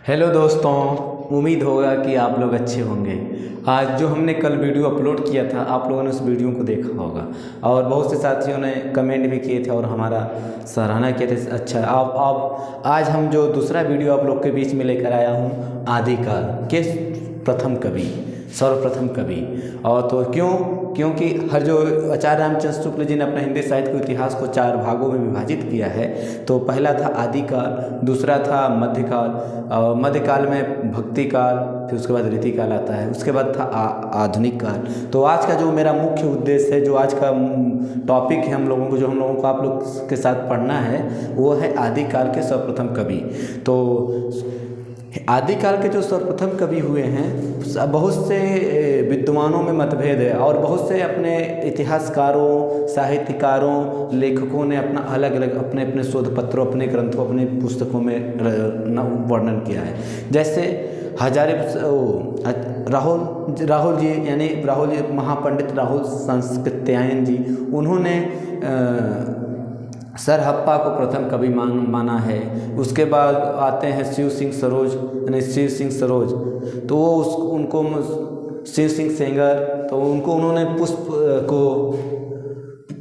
Hello दोस्तों, उम्मीद होगा कि आप लोग अच्छे होंगे। आज जो हमने कल वीडियो अपलोड किया था, आप लोगों ने उस वीडियो को देखा होगा और बहुत से साथियों ने कमेंट भी किए थे और हमारा सराहना किए थे। अच्छा, अब आज हम जो दूसरा वीडियो आप लोग के बीच में लेकर आया हूँ, आदिकाल के प्रथम कवि, सर्वप्रथम कवि। और तो क्योंकि हर जो आचार्य रामचंद्र शुक्ल जी ने अपने हिंदी साहित्य के इतिहास को 4 भागों में विभाजित किया है। तो पहला था आदिकाल, दूसरा था मध्यकाल, और मध्यकाल में भक्ति काल, फिर उसके बाद रीतिकाल आता है, उसके बाद था आधुनिक काल। तो आज का जो मेरा मुख्य उद्देश्य है, जो आज का टॉपिक है हम लोगों को आप लोग के साथ पढ़ना है, वो है आदिकाल के सर्वप्रथम कवि। तो आदिकाल के जो सर्वप्रथम कवि हुए हैं, बहुत से विद्वानों में मतभेद है और बहुत से अपने इतिहासकारों, साहित्यकारों, लेखकों ने अपना अलग अलग अपने अपने शोध पत्रों, अपने ग्रंथों, अपने पुस्तकों में वर्णन किया है। जैसे राहुल जी, यानी महापंडित राहुल संस्कृत्यायन जी, उन्होंने सरहप्पा को प्रथम कवि माना है। उसके बाद आते हैं शिव सिंह सरोज, तो वो उनको शिव सिंह सेंगर, तो उन्होंने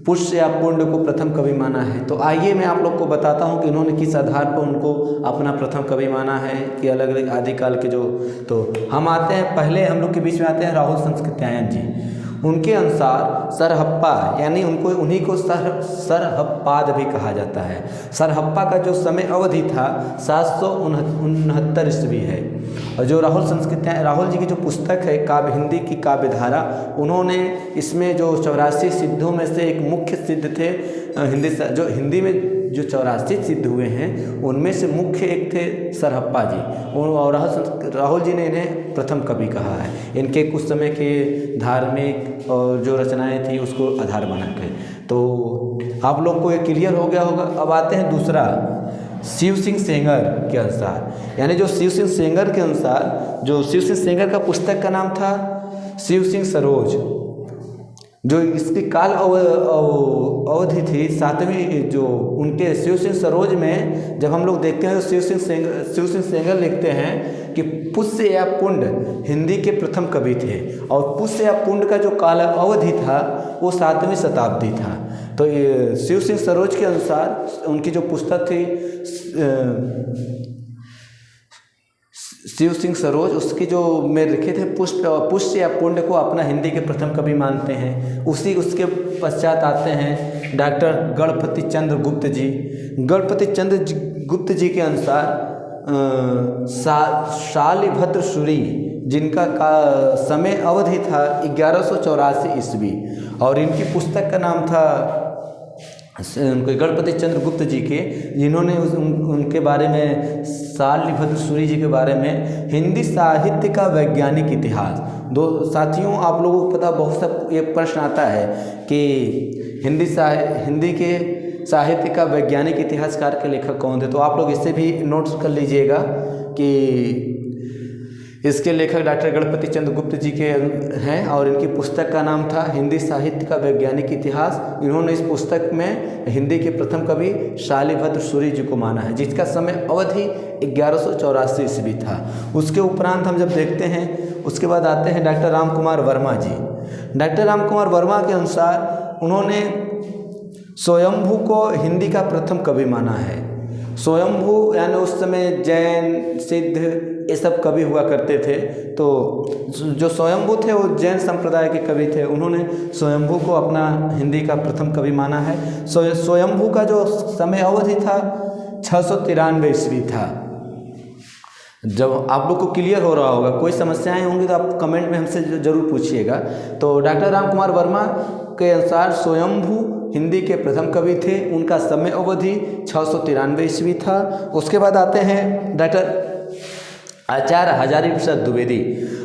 पुष्प या पुंड को प्रथम कवि माना है। तो आइए मैं आप लोग को बताता हूँ कि इन्होंने किस आधार पर उनको अपना प्रथम कवि माना है, कि अलग अलग आदिकाल के जो। तो हम आते हैं, पहले हम लोग के बीच में आते हैं राहुल संस्कृत्यायन जी। उनके अनुसार सरहप्पा, यानी उन्हीं को सरहप्पाद भी कहा जाता है। सरहप्पा का जो समय अवधि था 769 ईस्वी है। और जो राहुल जी की जो पुस्तक है काव्य, हिंदी की काव्य धारा, उन्होंने इसमें जो 84 सिद्धों में से एक मुख्य सिद्ध थे, हिंदी में जो 84 सिद्ध हुए हैं, उनमें से मुख्य एक थे सरहप्पा जी। और राहुल जी ने इन्हें प्रथम कवि कहा है। इनके कुछ समय के धार्मिक और जो रचनाएं थी उसको आधार बना के। तो आप लोग को ये क्लियर हो गया होगा। अब आते हैं दूसरा, शिव सिंह सेंगर के अनुसार, यानी जो शिव सिंह सेंगर के अनुसार, जो शिव सिंह सेंगर का पुस्तक का नाम था शिव सिंह सरोज, जो इसकी काल अवधि थी 7वीं। जो उनके शिव सिंह सरोज में जब हम लोग देखते हैं तो शिव सिंह सेंगर लिखते हैं कि पुष्य या पुंड हिंदी के प्रथम कवि थे, और पुष्य या पुंड का जो काल अवधि था वो 7वीं शताब्दी था। तो ये शिव सिंह सरोज के अनुसार उनकी जो पुस्तक थी शिव सिंह सरोज, उसकी जो में लिखे थे पुष्य या पुंड को अपना हिंदी के प्रथम कवि मानते हैं। उसके पश्चात आते हैं डॉक्टर गणपति चंद्र गुप्त जी। गणपति चंद्र गुप्त जी के अनुसार शालिभद्र सूरी, जिनका समय अवधि था 1184 ईस्वी, और इनकी पुस्तक का नाम था गणपति चंद्र गुप्त जी के, जिन्होंने उनके बारे में, शालिभद्र सूरी जी के बारे में, हिंदी साहित्य का वैज्ञानिक इतिहास। दो साथियों, आप लोगों को पता, बहुत सब ये प्रश्न आता है कि हिंदी के साहित्य का वैज्ञानिक इतिहासकार के लेखक कौन थे। तो आप लोग इससे भी नोट्स कर लीजिएगा कि इसके लेखक डॉक्टर गणपति चंद्र गुप्त जी के हैं, और इनकी पुस्तक का नाम था हिंदी साहित्य का वैज्ञानिक इतिहास। इन्होंने इस पुस्तक में हिंदी के प्रथम कवि शालिभद्र सूरी जी को माना है, जिसका समय अवधि 1184 ईस्वी था। उसके उपरांत हम जब देखते हैं, उसके बाद आते हैं डॉक्टर राम कुमार वर्मा जी। डॉक्टर राम कुमार वर्मा के अनुसार उन्होंने स्वयंभू को हिंदी का प्रथम कवि माना है। स्वयंभू यानी उस समय जैन, सिद्ध, ये सब कवि हुआ करते थे। तो जो स्वयंभू थे वो जैन संप्रदाय के कवि थे। उन्होंने स्वयंभू को अपना हिंदी का प्रथम कवि माना है। स्वयंभू का जो समय अवधि था 693 ईस्वी था। जब आप लोग को क्लियर हो रहा होगा, कोई समस्याएं होंगी तो आप कमेंट में हमसे जरूर पूछिएगा। तो डॉक्टर राम कुमार वर्मा के अनुसार स्वयंभू हिंदी के प्रथम कवि थे। उनका समय अवधि 693 ईस्वी था। उसके बाद आते हैं डॉक्टर आचार्य हजारी प्रसाद द्विवेदी।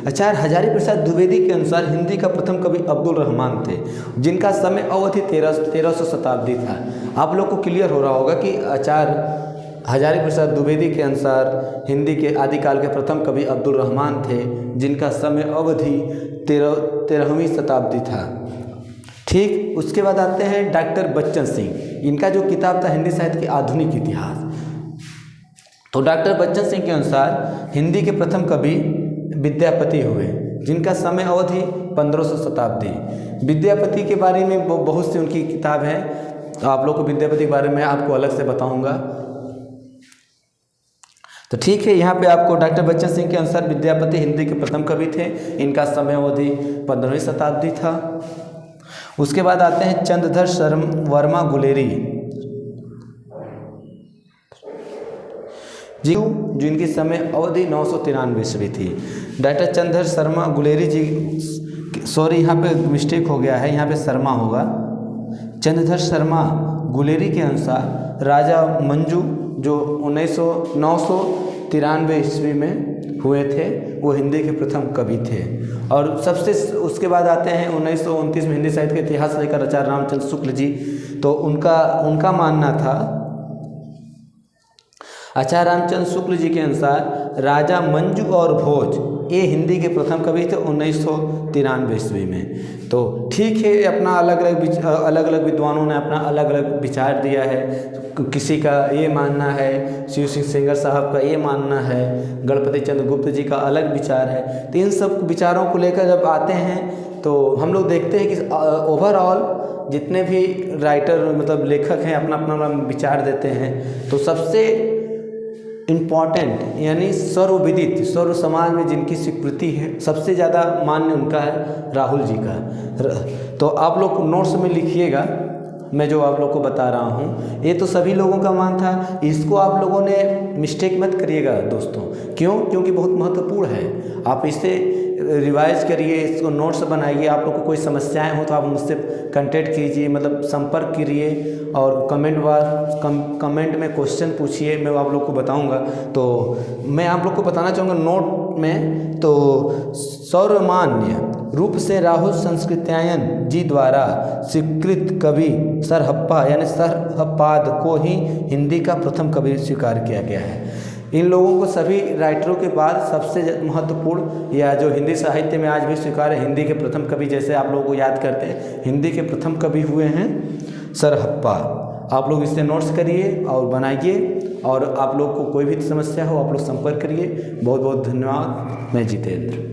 आचार्य हजारी प्रसाद द्विवेदी के अनुसार हिंदी का प्रथम कवि अब्दुल रहमान थे, जिनका समय अवधि 1300 शताब्दी था। आप लोग को क्लियर हो रहा होगा कि आचार्य हजारी प्रसाद द्विवेदी के अनुसार हिंदी के आदिकाल के प्रथम कवि अब्दुल रहमान थे, जिनका समय अवधि 13वीं शताब्दी था। ठीक, उसके बाद आते हैं डॉक्टर बच्चन सिंह। इनका जो किताब था हिंदी साहित्य की आधुनिक इतिहास, तो डॉक्टर बच्चन सिंह के अनुसार हिंदी के प्रथम कवि विद्यापति हुए, जिनका समय अवधि 1500 शताब्दी। विद्यापति के बारे में बहुत सी उनकी किताब है, तो आप लोग को विद्यापति के बारे में आपको अलग से बताऊंगा। तो ठीक है, यहाँ पे आपको डॉक्टर बच्चन सिंह के अनुसार विद्यापति हिंदी के प्रथम कवि थे, इनका समय अवधि 15वीं शताब्दी था। उसके बाद आते हैं चंद्रधर वर्मा गुलेरी जी, जो इनकी समय अवधि 993 ईस्वी थी। डॉक्टर चंद्रधर शर्मा गुलेरी जी, सॉरी यहाँ पे मिस्टेक हो गया है, यहाँ पे शर्मा होगा। चंद्रधर शर्मा गुलेरी के अनुसार राजा मंजू जो 993 ईस्वी में हुए थे, वो हिंदी के प्रथम कवि थे। और सबसे उसके बाद आते हैं 1929 में हिंदी साहित्य का इतिहास लेकर आचार्य रामचंद्र शुक्ल जी। तो उनका मानना था, आचार्य रामचंद्र शुक्ल जी के अनुसार राजा मंजू और भोज ये हिंदी के प्रथम कवि थे 1993 ईस्वी में। तो ठीक है, अपना अलग अलग विद्वानों ने अपना अलग अलग विचार दिया है। किसी का ये मानना है, शिव सिंह सेंगर साहब का ये मानना है, गणपति चंद्र गुप्त जी का अलग विचार है। तो इन सब विचारों को लेकर जब आते हैं तो हम लोग देखते हैं कि ओवरऑल जितने भी राइटर मतलब लेखक हैं अपना अपना विचार देते हैं। तो सबसे इम्पॉर्टेंट यानी सर्वविदित सर्व समाज में जिनकी स्वीकृति है सबसे ज़्यादा मान्य उनका है राहुल जी का। तो आप लोग नोट्स में लिखिएगा, मैं जो आप लोग को बता रहा हूँ ये तो सभी लोगों का मान था, इसको आप लोगों ने मिस्टेक मत करिएगा दोस्तों। क्यों? क्योंकि बहुत महत्वपूर्ण है। आप इसे रिवाइज करिए, इसको नोट्स बनाइए। आप लोग को कोई समस्याएं हो तो आप मुझसे कांटेक्ट कीजिए, मतलब संपर्क करिए और कमेंट में क्वेश्चन पूछिए, मैं आप लोग को बताऊंगा। तो मैं आप लोग को बताना चाहूँगा नोट में, तो सर्वमान्य रूप से राहुल संस्कृत्यायन जी द्वारा स्वीकृत कवि सरहप्पा यानी सरहप्पाद को ही हिंदी का प्रथम कवि स्वीकार किया गया है। इन लोगों को सभी राइटरों के बाद सबसे महत्वपूर्ण या जो हिंदी साहित्य में आज भी स्वीकार है हिंदी के प्रथम कवि, जैसे आप लोगों को याद करते हैं हिंदी के प्रथम कवि हुए हैं सरहप्पा। आप लोग इससे नोट्स करिए और बनाइए, और आप लोग को कोई भी समस्या हो आप लोग संपर्क करिए। बहुत बहुत धन्यवाद। मैं जितेंद्र।